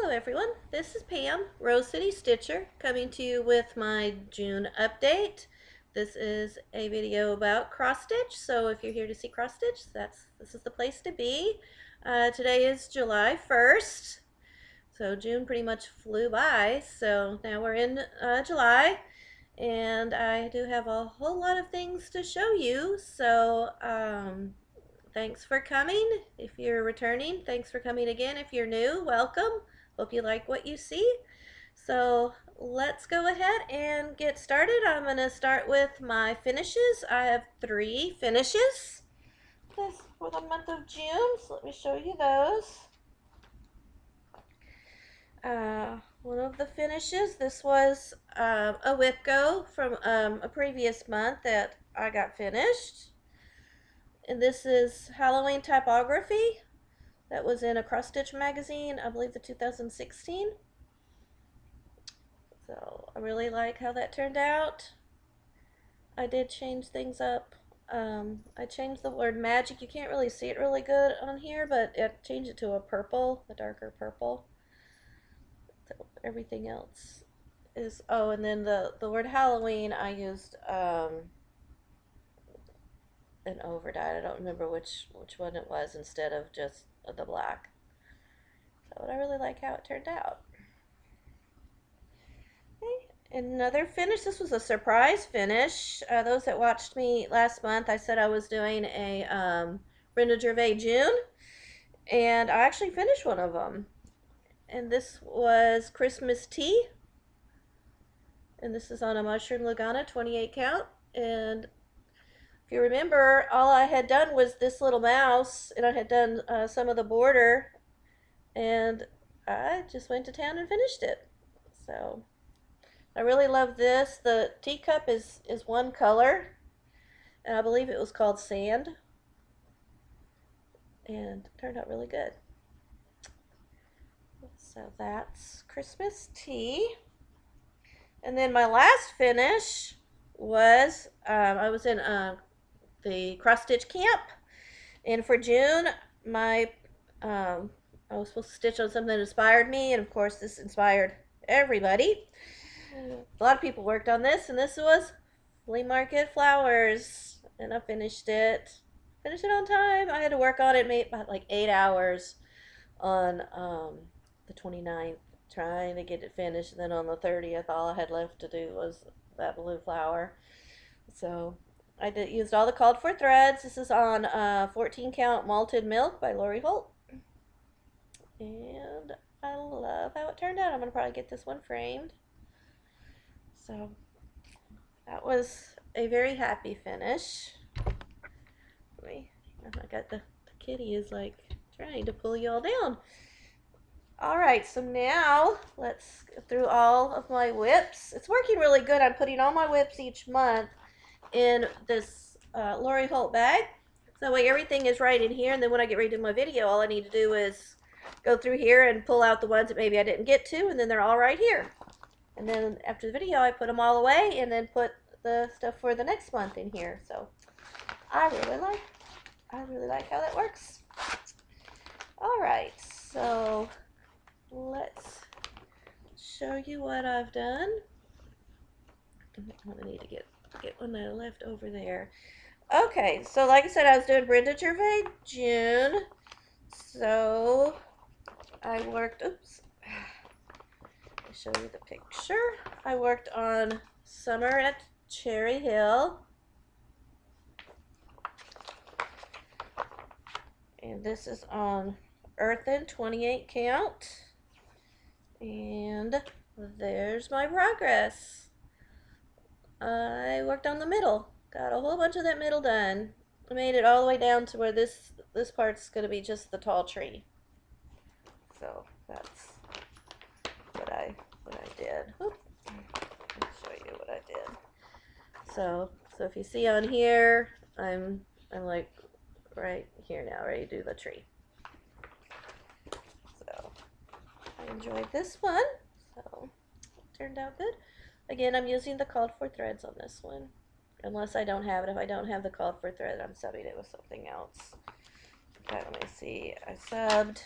Hello everyone, this is Pam, Rose City Stitcher, coming to you with my June update. This is a video about cross stitch, so if you're here to see cross stitch, this is the place to be. Today is July 1st, so June pretty much flew by, so now we're in July, and I do have a whole lot of things to show you, so thanks for coming. If you're returning, thanks for coming again. If you're new, welcome. Hope you like what you see. So let's go ahead and get started. I'm going to start with my finishes. I have 3 finishes this for the month of June, so let me show you those. One of the finishes, this was a whip go from a previous month that I got finished. And this is Halloween typography that was in a cross stitch magazine, I believe the 2016. So I really like how that turned out. I did change things up. I changed the word magic. You can't really see it really good on here, but it changed it to a purple, a darker purple. So everything else is, oh, and then the word Halloween, I used an overdyed. I don't remember which one it was instead of just the black. So I really like how it turned out. Okay, another finish. This was a surprise finish. Those that watched me last month, I said I was doing a Brenda Gervais June, and I actually finished one of them. And this was Christmas Tea, and this is on a mushroom Lugana 28 count. And if you remember, all I had done was this little mouse, and I had done some of the border, and I just went to town and finished it. So I really love this. The teacup is one color, and I believe it was called Sand, and it turned out really good. So that's Christmas Tea. And then my last finish was, I was in the cross stitch camp, and for June I was supposed to stitch on something that inspired me, and of course this inspired everybody. A lot of people worked on this, and this was flea market flowers, and I finished it on time. I had to work on it maybe about like 8 hours on the 29th, trying to get it finished, and then on the 30th all I had left to do was that blue flower. So I used all the called for threads. This is on 14 count malted milk by Lori Holt. And I love how it turned out. I'm going to probably get this one framed. So that was a very happy finish. I got the kitty is like trying to pull you all down. Alright, so now let's go through all of my whips. It's working really good. I'm putting all my whips each month in this Lori Holt bag. So that way everything is right in here, and then when I get ready to do my video, all I need to do is go through here and pull out the ones that maybe I didn't get to, and then they're all right here. And then after the video, I put them all away and then put the stuff for the next month in here. So I really like how that works. Alright, so let's show you what I've done. I'm gonna need to get one that I left over there. Okay, so like I said, I was doing Brenda Gervais June. So I worked, oops, I'll show you the picture. I worked on Summer at Cherry Hill. And this is on Earthen 28 count. And there's my progress. I worked on the middle. Got a whole bunch of that middle done. I made it all the way down to where this part's going to be just the tall tree. So that's what I did. Oop. Let me show you what I did. So if you see on here, I'm like right here now, ready to do the tree. So I enjoyed this one. So it turned out good. Again, I'm using the called for threads on this one. Unless I don't have it. If I don't have the called for thread, I'm subbing it with something else. Okay, let me see. I subbed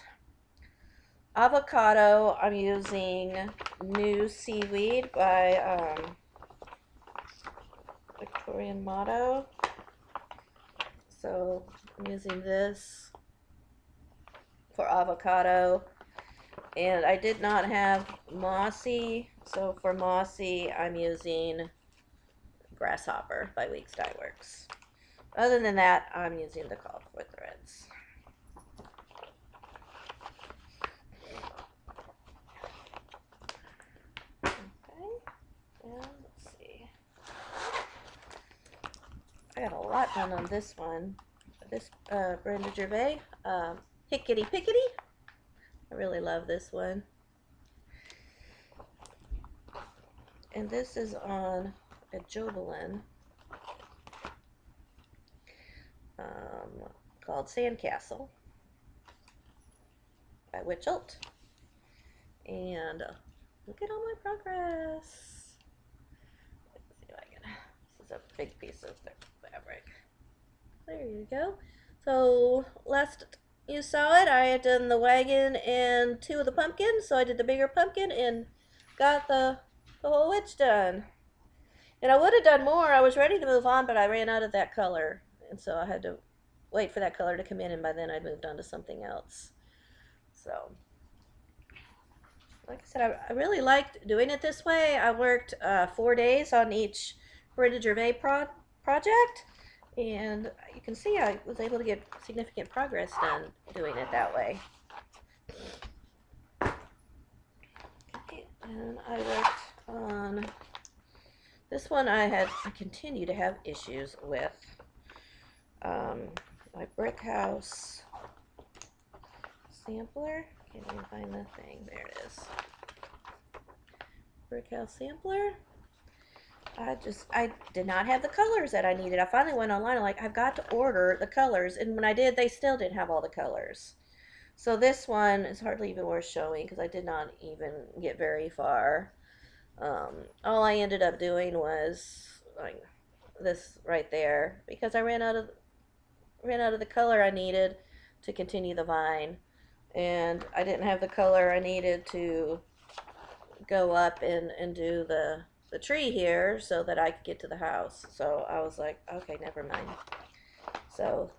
Avocado, I'm using New Seaweed by Victorian Motto. So I'm using this for avocado. And I did not have Mossy, so for Mossy I'm using Grasshopper by Weeks Dye Works. Other than that, I'm using the called for threads. Okay, and let's see. I got a lot done on this one. This Brenda Gervais, Hickety Pickety. I really love this one. And this is on a Jobelin called Sandcastle by Witchelt. And look at all my progress. Let's see if I can. This is a big piece of fabric. There you go. So last you saw it, I had done the wagon and 2 of the pumpkins. So I did the bigger pumpkin and got the whole witch done. And I would have done more. I was ready to move on, but I ran out of that color. And so I had to wait for that color to come in, and by then I'd moved on to something else. So, like I said, I really liked doing it this way. I worked 4 days on each Brenda Gervais project. And you can see I was able to get significant progress done doing it that way. Okay, and I worked on this one. I continue to have issues with my brick house sampler. Can't even find the thing. There it is. Brick house sampler. I did not have the colors that I needed. I finally went online and I've got to order the colors, and when I did, they still didn't have all the colors. So this one is hardly even worth showing because I did not even get very far. All I ended up doing was like this right there because I ran out of the color I needed to continue the vine, and I didn't have the color I needed to go up and do the tree here so that I could get to the house. So I was like, okay, never mind. So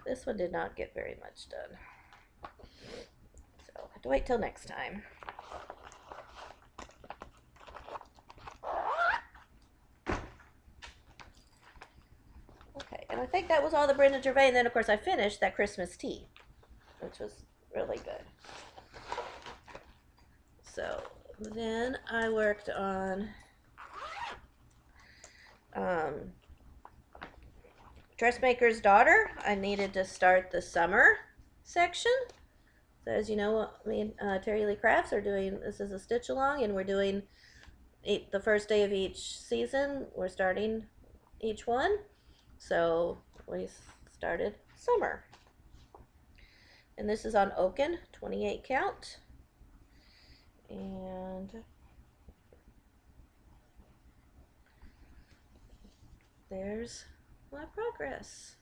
this one did not get very much done. So I have to wait till next time. Okay, and I think that was all the Brenda Gervais, and then of course I finished that Christmas tea, which was really good. So then I worked on Dressmaker's Daughter. I needed to start the summer section. So as you know, me and Terry Lee Crafts are doing, this is a stitch along, and we're doing the first day of each season. We're starting each one. So we started summer. And this is on Oaken, 28 count. And there's my progress.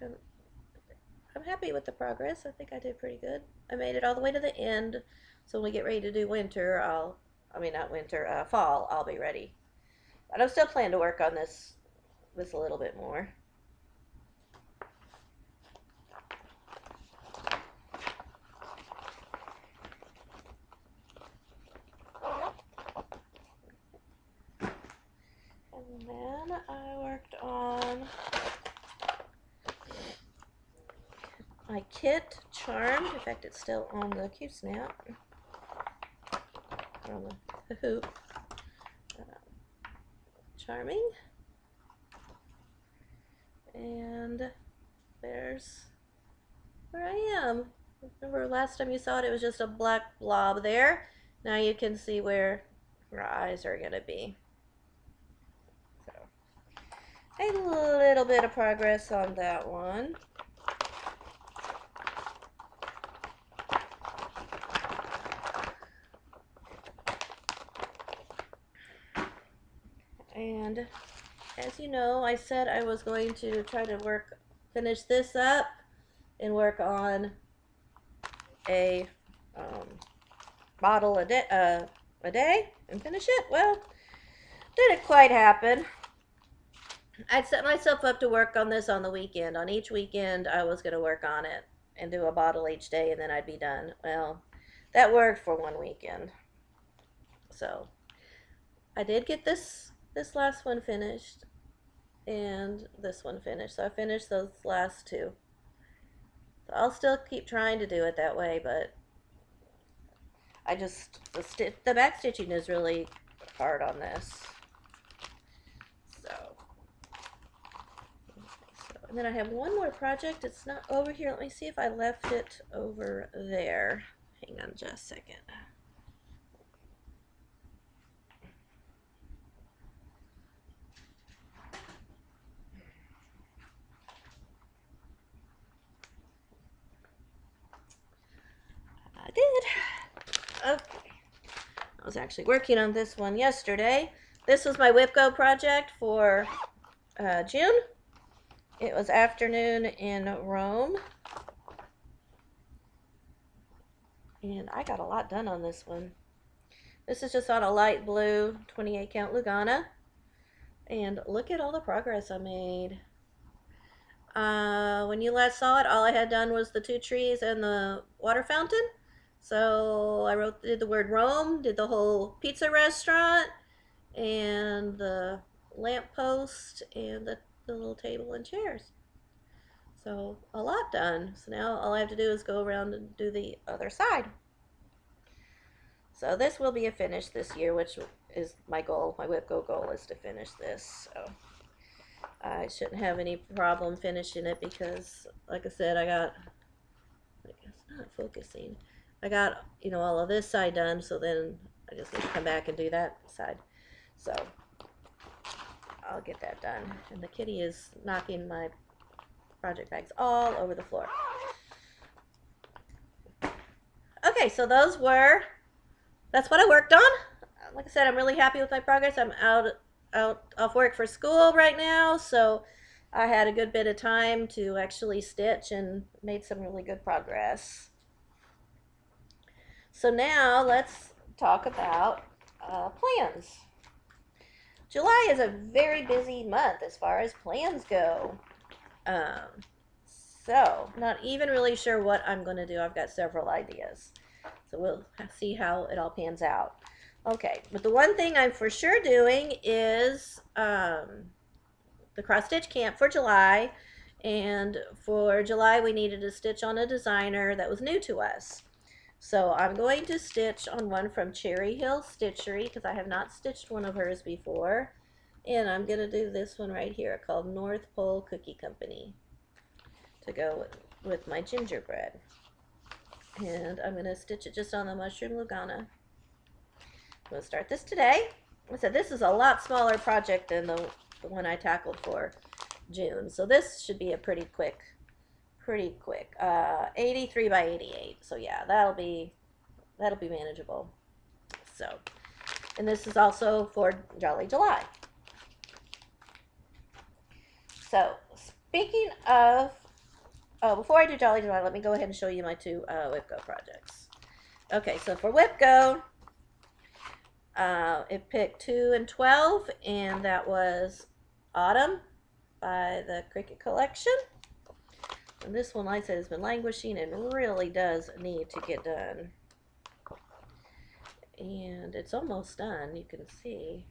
I'm happy with the progress. I think I did pretty good. I made it all the way to the end. So when we get ready to do winter, fall, I'll be ready. But I'm still planning to work on this a little bit more. And then I worked on my kit Charmed. In fact, it's still on the Q-snap. On the hoop. Charming. And there's where I am. Remember last time you saw it, it was just a black blob there. Now you can see where her eyes are going to be. So, a little bit of progress on that one. And as you know, I said I was going to try to finish this up and work on a bottle a day and finish it. Well, didn't quite happen. I'd set myself up to work on this on the weekend. On each weekend, I was going to work on it and do a bottle each day, and then I'd be done. Well, that worked for one weekend. So I did get this last one finished and this one finished. So I finished those last two. So I'll still keep trying to do it that way, but I just the back stitching is really hard on this. So and then I have one more project. It's not over here. Let me see if I left it over there. Hang on just a second. I did. Okay. I was actually working on this one yesterday. This was my WIPGO project for June. It was afternoon in Rome. And I got a lot done on this one. This is just on a light blue 28 count Lugana. And look at all the progress I made. When you last saw it, all I had done was the two trees and the water fountain. So I did the word Rome, did the whole pizza restaurant, and the lamppost, and the little table and chairs. So a lot done. So now all I have to do is go around and do the other side. So this will be a finish this year, which is my goal. My WIPGO goal is to finish this. So I shouldn't have any problem finishing it because, like I said, it's not focusing. I got, all of this side done, so then I just need to come back and do that side. So I'll get that done. And the kitty is knocking my project bags all over the floor. Okay, so that's what I worked on. Like I said, I'm really happy with my progress. I'm out off work for school right now, so I had a good bit of time to actually stitch and made some really good progress. So now let's talk about plans. July is a very busy month as far as plans go. So not even really sure what I'm going to do. I've got several ideas. So we'll see how it all pans out. Okay, but the one thing I'm for sure doing is the cross stitch camp for July. And for July, we needed to stitch on a designer that was new to us. So I'm going to stitch on one from Cherry Hill Stitchery because I have not stitched one of hers before. And I'm going to do this one right here called North Pole Cookie Company to go with my gingerbread. And I'm going to stitch it just on the mushroom Lugana. I'm going to start this today. I said this is a lot smaller project than the one I tackled for June. So this should be a pretty quick 83 by 88. So yeah, that'll be manageable. So, and this is also for Jolly July. So speaking of, before I do Jolly July, let me go ahead and show you my two WIPGO projects. Okay, so for WIPGO, it picked 2 and 12, and that was Autumn by the Cricket Collection. And this one, like I said, has been languishing and really does need to get done. And it's almost done, you can see.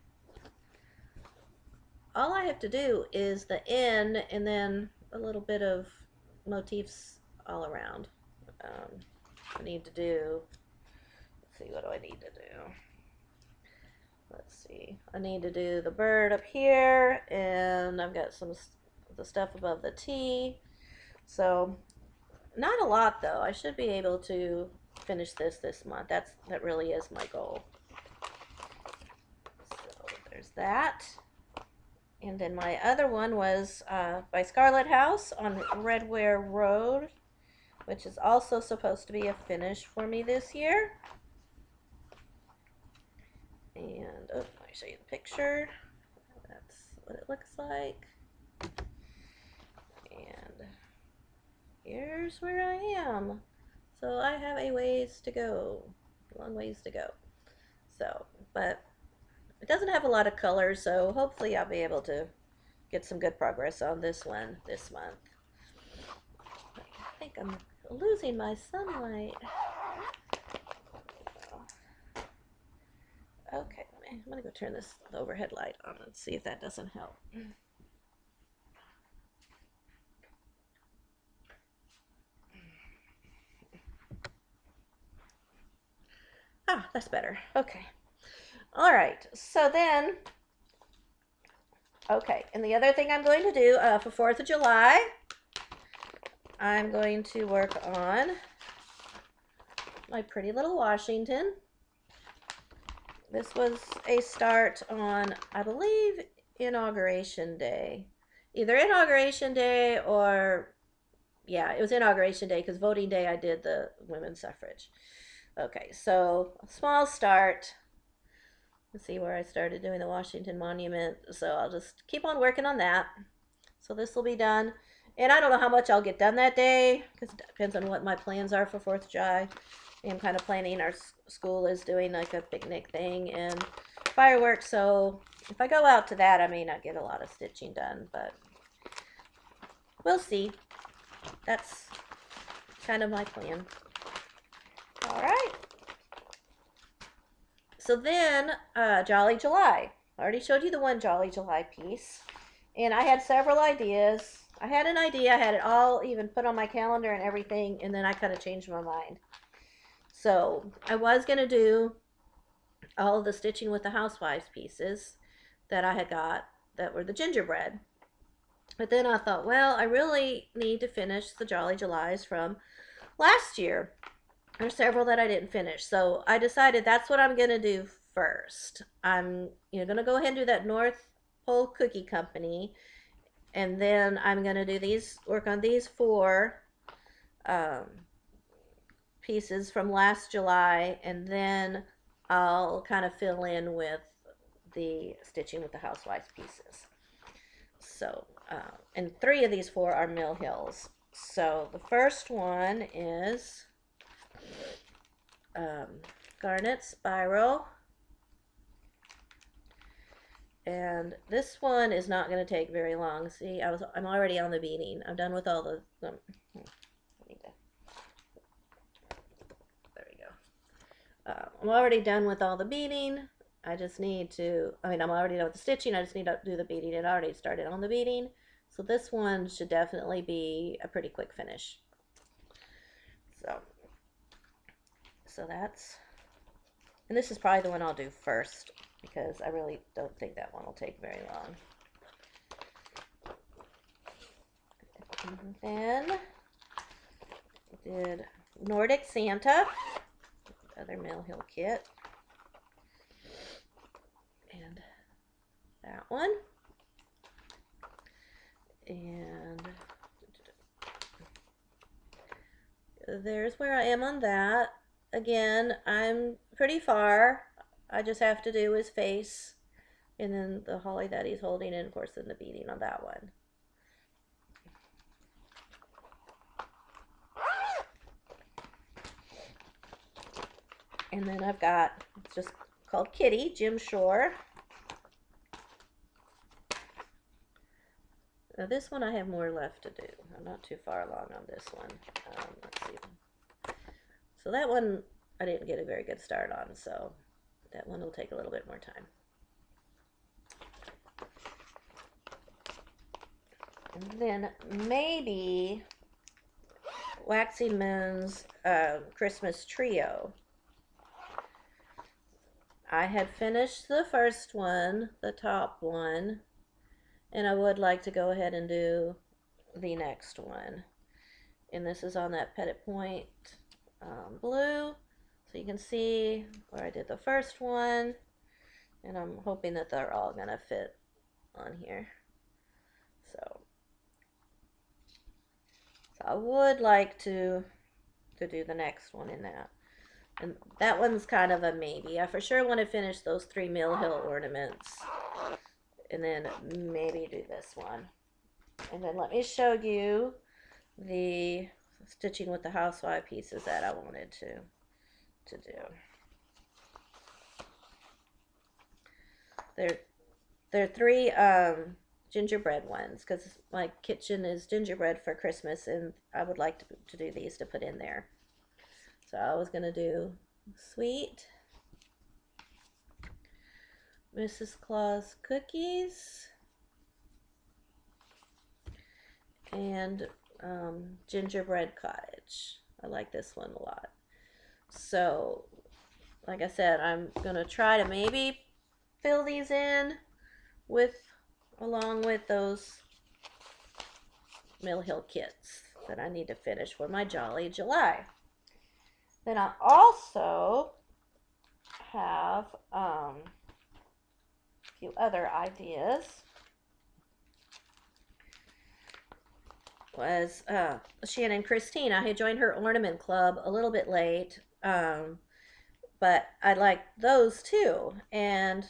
All I have to do is the N and then a little bit of motifs all around. I need to do, let's see, what do I need to do? Let's see, I need to do the bird up here, and I've got some of the stuff above the T. So not a lot though. I should be able to finish this month. That really is my goal. So there's that. And then my other one was by Scarlet House on Redware Road, which is also supposed to be a finish for me this year. And let me show you the picture. That's what it looks like. And here's where I am. So I have a ways to go, long ways to go. So, but it doesn't have a lot of colors, so hopefully I'll be able to get some good progress on this one this month. I think I'm losing my sunlight. Okay, I'm gonna go turn this overhead light on and see if that doesn't help. Ah, that's better. Okay. All right. So then, okay. And the other thing I'm going to do for 4th of July, I'm going to work on my pretty little Washington. This was a start on, I believe, Inauguration Day. Either Inauguration Day or, yeah, it was Inauguration Day because voting day I did the women's suffrage. Okay, so a small start. Let's see where I started doing the Washington Monument. So I'll just keep on working on that. So this will be done. And I don't know how much I'll get done that day because it depends on what my plans are for 4th of July. I'm kind of planning, our school is doing like a picnic thing and fireworks. So if I go out to that, I may not get a lot of stitching done, but we'll see. That's kind of my plan. All right. So then, Jolly July. I already showed you the one Jolly July piece. And I had several ideas. I had an idea. I had it all even put on my calendar and everything. And then I kind of changed my mind. So I was going to do all of the stitching with the housewives pieces that I had got that were the gingerbread. But then I thought, well, I really need to finish the Jolly Julys from last year. There's several that I didn't finish. So I decided that's what I'm going to do first. I'm going to go ahead and do that North Pole Cookie Company. And then I'm going to do work on these 4 pieces from last July. And then I'll kind of fill in with the stitching with the housewives pieces. So, and 3 of these 4 are Mill Hills. So the first one is Garnet Spiral, and this one is not going to take very long. See, I'm already on the beading. I'm done with all the there we go. I'm already done with all the beading. I just need to, I'm already done with the stitching. I just need to do the beading. It already started on the beading, so this one should definitely be a pretty quick finish. So that's, and this is probably the one I'll do first because I really don't think that one will take very long. And then I did Nordic Santa, other Mill Hill kit, and that one, and there's where I am on that. Again, I'm pretty far. I just have to do his face and then the holly that he's holding, and of course then the beading on that one. And then I've got, it's just called Kitty, Jim Shore. Now this one I have more left to do. I'm not too far along on this one. Let's see. So that one I didn't get a very good start on, so that one will take a little bit more time. And then maybe Waxing Moon's Christmas Trio. I had finished the first one, the top one, and I would like to go ahead and do the next one. And this is on that Petit Point blue, so you can see where I did the first one, and I'm hoping that they're all gonna fit on here. So I would like to do the next one in that, and that one's kind of a maybe. I for sure want to finish those 3 Mill Hill ornaments, and then maybe do this one. And then let me show you the stitching with the housewife pieces that I wanted to do. They're three gingerbread ones because my kitchen is gingerbread for Christmas, and I would like to do these to put in there. So I was gonna do sweet Mrs. Claus cookies and gingerbread cottage. I like this one a lot. So, like I said, I'm gonna try to maybe fill these in with along with those Mill Hill kits that I need to finish for my Jolly July. Then I also have a few other ideas. Was Shannon Christine. I had joined her ornament club a little bit late, but I like those too, and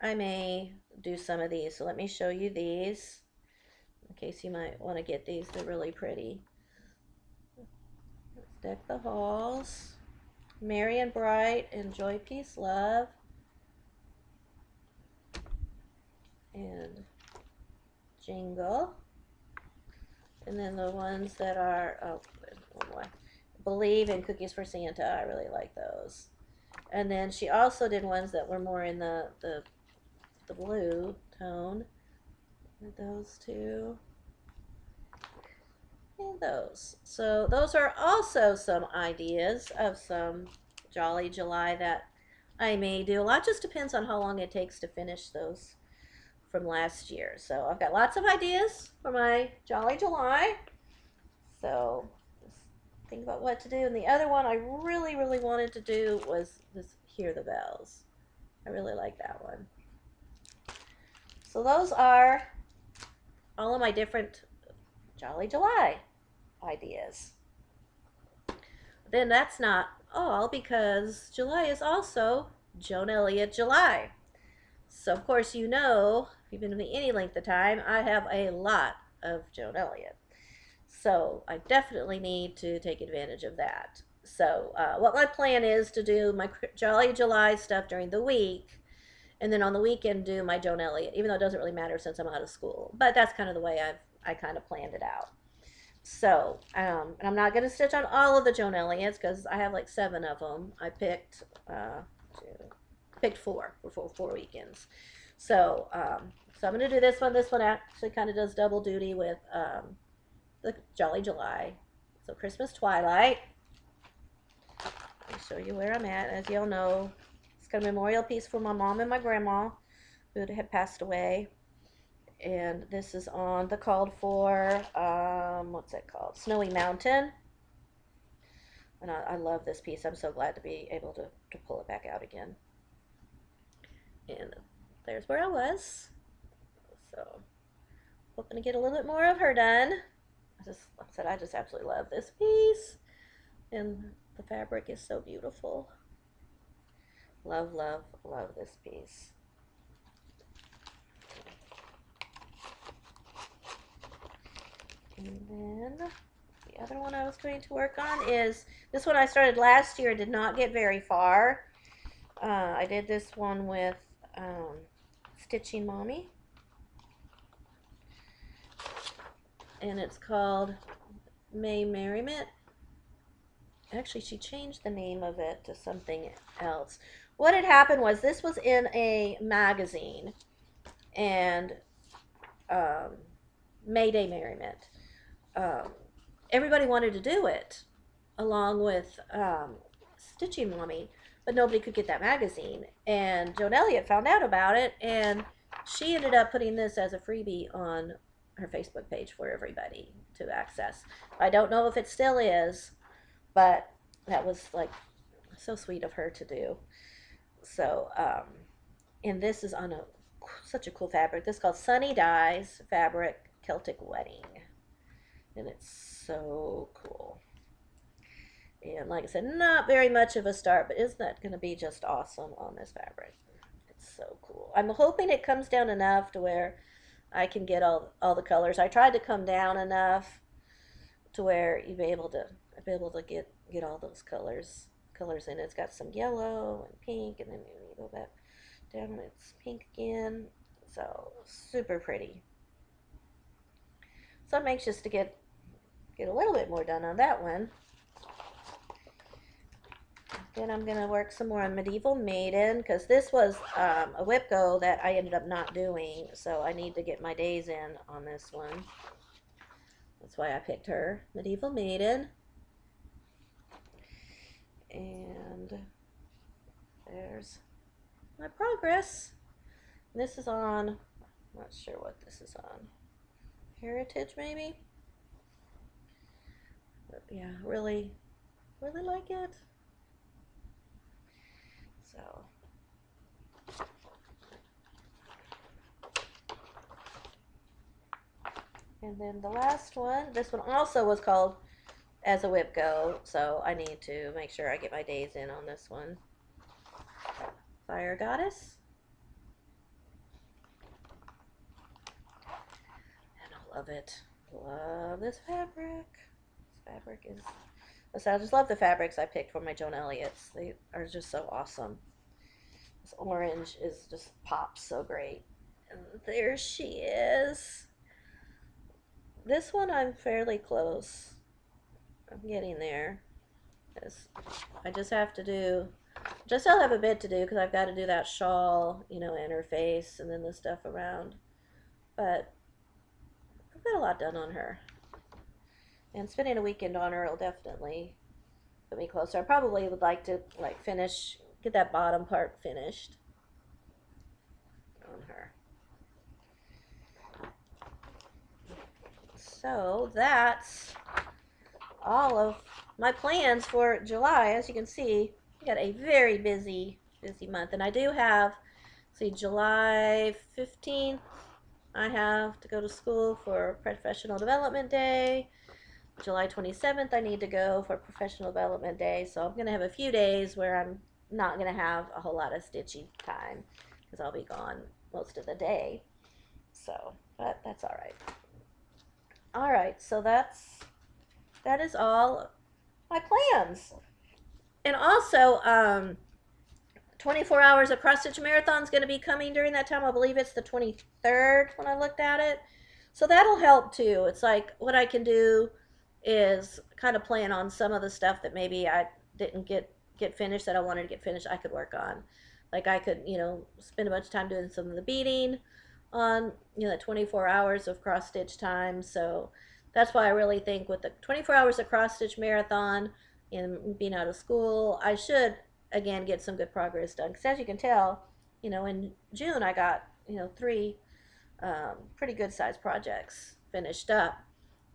I may do some of these. So let me show you these in case you might want to get these. They're really pretty. Let's deck the halls. Merry and bright and joy, peace, love. And jingle. And then the ones that are, oh boy, Believe in Cookies for Santa. I really like those. And then she also did ones that were more in the blue tone. Those two. And those. So those are also some ideas of some Jolly July that I may do. A lot just depends on how long it takes to finish those from last year. So I've got lots of ideas for my Jolly July. So just think about what to do. And the other one I really, really wanted to do was this Hear the Bells. I really like that one. So those are all of my different Jolly July ideas. Then that's not all, because July is also Joan Elliot July. So of course, you know, if you've been with me any length of time, I have a lot of Joan Elliot. So I definitely need to take advantage of that. So what my plan is to do my Jolly July stuff during the week, and then on the weekend do my Joan Elliot, even though it doesn't really matter since I'm out of school. But that's kind of the way I kind of planned it out. So, and I'm not going to stitch on all of the Joan Elliots because I have like 7 of them. I picked four for 4 weekends. So, so I'm going to do this one. This one actually kind of does double duty with the Jolly July. So Christmas Twilight. Let me show you where I'm at. As y'all know, it's got a memorial piece for my mom and my grandma who had passed away. And this is on the called for, what's that called? Snowy Mountain. And I love this piece. I'm so glad to be able to pull it back out again. And there's where I was. So, hoping to get a little bit more of her done. Like I said, I just absolutely love this piece. And the fabric is so beautiful. Love, love, love this piece. And then the other one I was going to work on is, this one I started last year, did not get very far. I did this one with Stitching Mommy. And it's called May Merriment. Actually, she changed the name of it to something else. What had happened was this was in a magazine, and Mayday Merriment. Everybody wanted to do it along with Stitching Mommy, but nobody could get that magazine. And Joan Elliot found out about it, and she ended up putting this as a freebie on her Facebook page for everybody to access. I don't know if it still is, but that was like so sweet of her to do. So, and this is on such a cool fabric. This is called Sunny Dyes Fabric Celtic Wedding. And it's so cool. And like I said, not very much of a start, but isn't that going to be just awesome on this fabric? It's so cool. I'm hoping it comes down enough to where I can get all the colors. I tried to come down enough to where you'll be able to get all those colors in it. It's got some yellow and pink, and then you go back down and it's pink again. So super pretty. So I'm anxious to get a little bit more done on that one. Then I'm going to work some more on Medieval Maiden, because this was a whip go that I ended up not doing, so I need to get my days in on this one. That's why I picked her. Medieval Maiden. And there's my progress. This is on, I'm not sure what this is on. Heritage, maybe? But yeah, really like it. So. And then the last one, this one also was called As a Whip Go, so I need to make sure I get my days in on this one. Fire Goddess. And I love it. Love this fabric. This fabric is... I just love the fabrics I picked for my Joan Elliots. They are just so awesome. This orange is just pops so great. And there she is. This one I'm fairly close. I'm getting there. I just have to do, just still have a bit to do because I've got to do that shawl, interface and then the stuff around. But I've got a lot done on her. And spending a weekend on her will definitely put me closer. I probably would like to get that bottom part finished on her. So that's all of my plans for July. As you can see, I got a very busy month. And I do have, July 15th, I have to go to school for Professional Development Day. July 27th, I need to go for Professional Development Day. So I'm going to have a few days where I'm not going to have a whole lot of stitchy time because I'll be gone most of the day. So, but that's all right. All right, so that is all my plans. And also, 24 hours of cross stitch marathon is going to be coming during that time. I believe it's the 23rd when I looked at it. So that'll help too. It's like what I can do is kind of plan on some of the stuff that maybe I didn't get finished that I wanted to get finished. I could work on. Like I could, spend a bunch of time doing some of the beading on, that 24 hours of cross stitch time. So that's why I really think with the 24 hours of cross stitch marathon and being out of school, I should again get some good progress done. Because as you can tell, in June I got 3 pretty good sized projects finished up.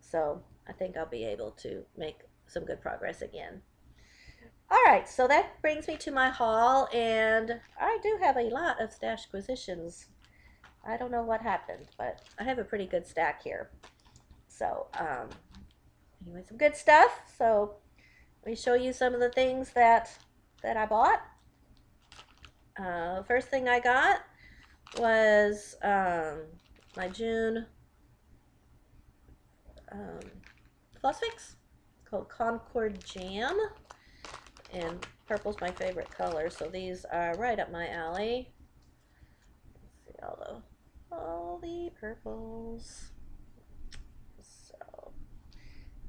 So I think I'll be able to make some good progress again. All right, so that brings me to my haul, and I do have a lot of stash acquisitions. I don't know what happened, but I have a pretty good stack here. So, anyway, some good stuff. So, let me show you some of the things that I bought. First thing I got was my June Floss Fix. It's called Concord Jam. And purple's my favorite color, so these are right up my alley. Let's see all the purples. So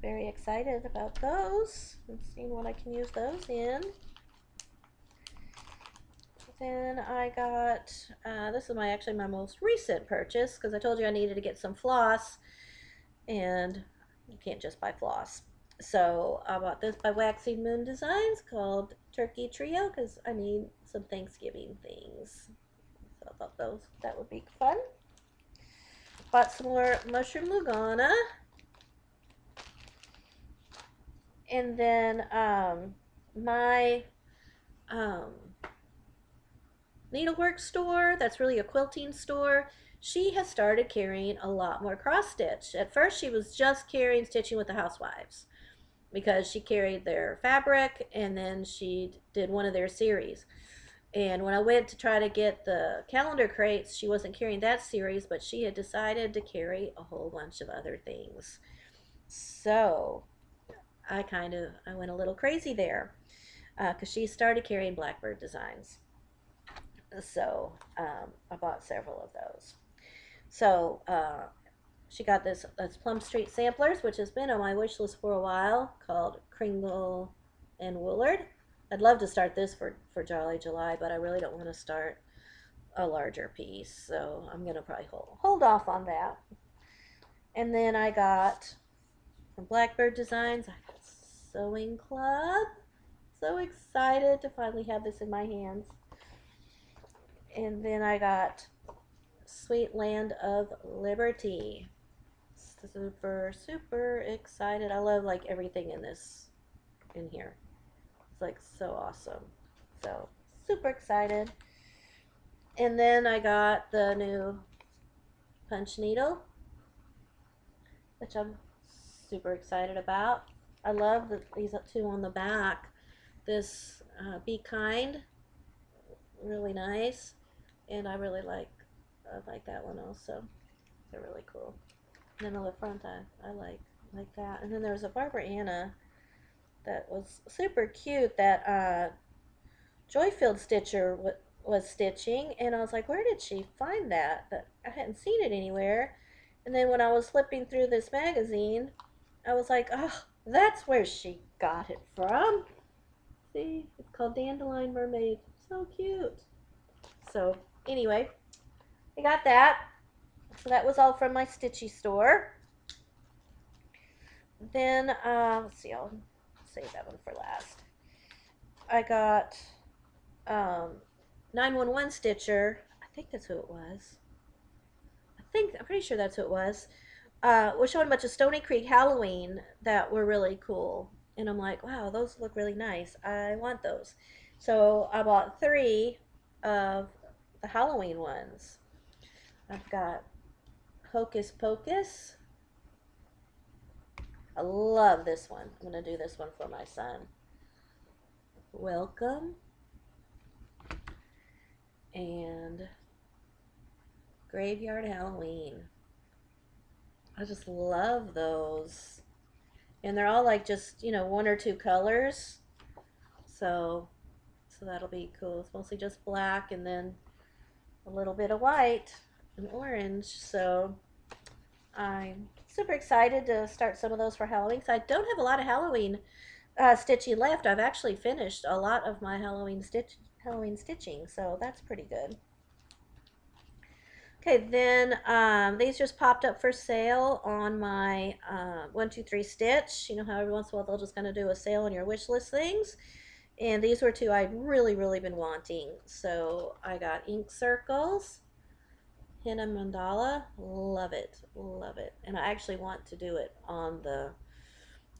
very excited about those and seeing what I can use those in. Then I got this is actually my most recent purchase because I told you I needed to get some floss, and you can't just buy floss. So I bought this by Waxing Moon Designs called Turkey Trio because I need some Thanksgiving things. So I thought that would be fun. Bought some more Mushroom Lugana. And then my needlework store, that's really a quilting store, she has started carrying a lot more cross stitch. At first she was just carrying Stitching with the Housewives, because she carried their fabric and then she did one of their series. And when I went to try to get the calendar crates, she wasn't carrying that series, but she had decided to carry a whole bunch of other things. So I went a little crazy there because she started carrying Blackbird designs. So I bought several of those. So she got this Plum Street Samplers, which has been on my wish list for a while, called Kringle and Woolard. I'd love to start this for Jolly July, but I really don't want to start a larger piece, so I'm gonna probably hold off on that. And then I got from Blackbird Designs, I got Sewing Club. So excited to finally have this in my hands. And then I got Sweet Land of Liberty. Super, super excited. I love like everything in here. It's like so awesome. So super excited. And then I got the new punch needle, which I'm super excited about. I love these two on the back. This Be Kind, really nice, and I like that one also. They're really cool. And then on the front, I like that. And then there was a Barbara Anna that was super cute that Joyfield Stitcher was stitching, and I was like, where did she find that? But I hadn't seen it anywhere. And then when I was flipping through this magazine, I was like, oh, that's where she got it from. See, it's called Dandelion Mermaid. So cute. So anyway, I got that. So that was all from my Stitchy store. Then, let's see, I'll save that one for last. I got 911 Stitcher. I think that's who it was. I'm pretty sure that's who it was. Was showing a bunch of Stony Creek Halloween that were really cool. And I'm like, wow, those look really nice. I want those. So I bought 3 of the Halloween ones. I've got Hocus Pocus. I love this one. I'm going to do this one for my son. Welcome. And Graveyard Halloween. I just love those. And they're all like just, 1 or 2 colors. So that'll be cool. It's mostly just black and then a little bit of white and orange. So I'm super excited to start some of those for Halloween. So I don't have a lot of Halloween stitching left. I've actually finished a lot of my Halloween stitching, so that's pretty good. Okay, then these just popped up for sale on my 123 Stitch. You know how every once in a while they'll just kind of do a sale on your wish list things. And these were 2 I'd really, really been wanting. So I got ink circles, henna mandala, love it, love it. And I actually want to do it on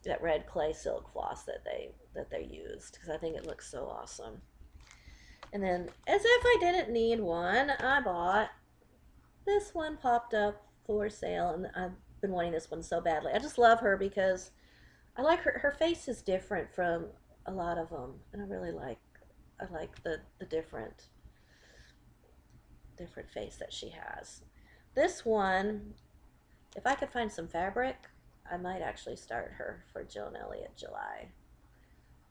that red clay silk floss that they used because I think it looks so awesome. And then, as if I didn't need one, I bought this one. Popped up for sale, and I've been wanting this one so badly. I just love her because I like her face is different from a lot of them, and I like the different face that she has. This one, if I could find some fabric, I might actually start her for Joan Elliot July.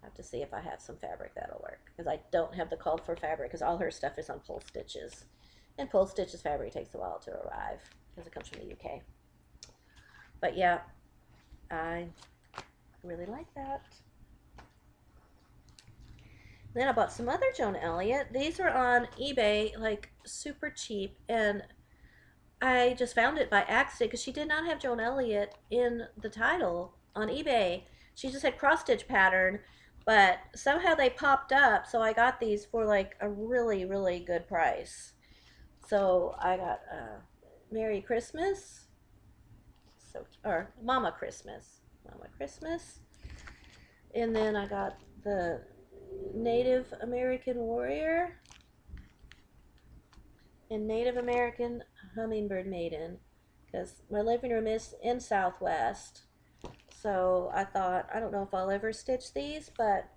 I have to see if I have some fabric that'll work, because I don't have the called for fabric because all her stuff is on Pull Stitches, and Pull Stitches fabric takes a while to arrive because it comes from the UK. But yeah, I really like that. Then I bought some other Joan Elliot. These were on eBay, like super cheap, and I just found it by accident because she did not have Joan Elliot in the title on eBay. She just had cross stitch pattern, but somehow they popped up, so I got these for like a really, really good price. So I got Merry Christmas, or Mama Christmas, and then I got the Native American Warrior and Native American Hummingbird Maiden, because my living room is in Southwest. So I thought, I don't know if I'll ever stitch these, but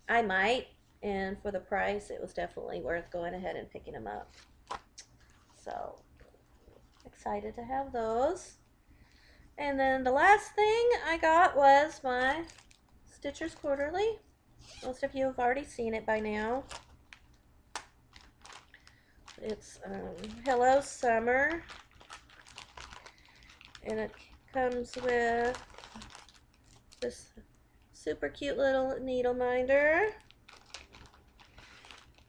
I might, and for the price it was definitely worth going ahead and picking them up. So excited to have those. And then the last thing I got was my Stitchers Quarterly. Most of you have already seen it by now. It's Hello Summer, and it comes with this super cute little needle minder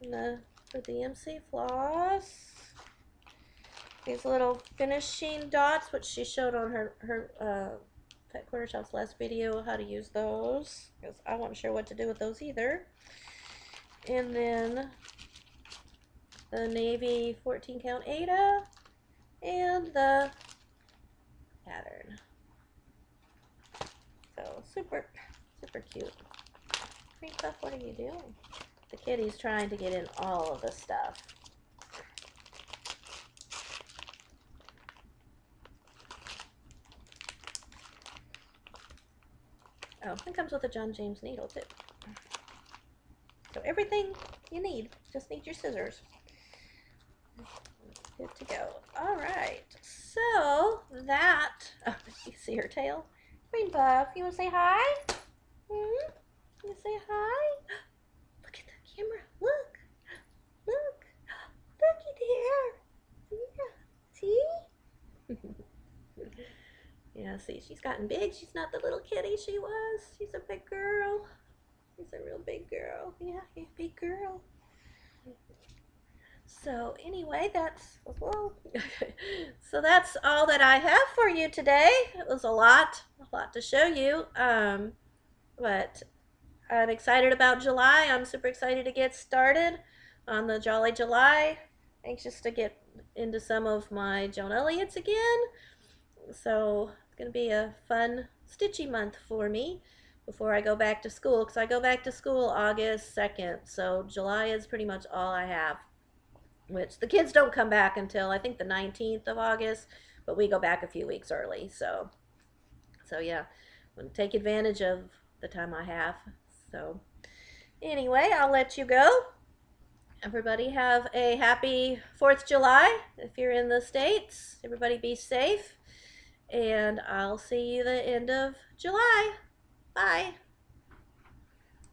and the DMC floss. These little finishing dots, which she showed on her Pet Quarter Shop's last video, how to use those, because I wasn't sure what to do with those either. And then the navy 14 count Ada and the pattern. So super cute. Cream Puff, what are you doing? The kitty's trying to get in all of the stuff. Oh, it comes with a John James needle too. So everything you need, just need your scissors. Good to go. All right, so that, oh, you see her tail? Green Puff, you want to say hi? Hmm? You say hi? Look at the camera. Look. Look. Looky there. Yeah. See? Yeah, see, she's gotten big. She's not the little kitty she was. She's a big girl. She's a real big girl. Yeah, big girl. So anyway, that's, well, so that's all that I have for you today. It was a lot to show you. But I'm excited about July. I'm super excited to get started on the Jolly July. Anxious to get into some of my Joan Elliots again. So it's going to be a fun stitchy month for me before I go back to school, because I go back to school August 2nd. So July is pretty much all I have, which the kids don't come back until I think the 19th of August, but we go back a few weeks early. So yeah, I'm going to take advantage of the time I have. So anyway, I'll let you go. Everybody have a happy 4th of July if you're in the States. Everybody be safe, and I'll see you the end of July. Bye.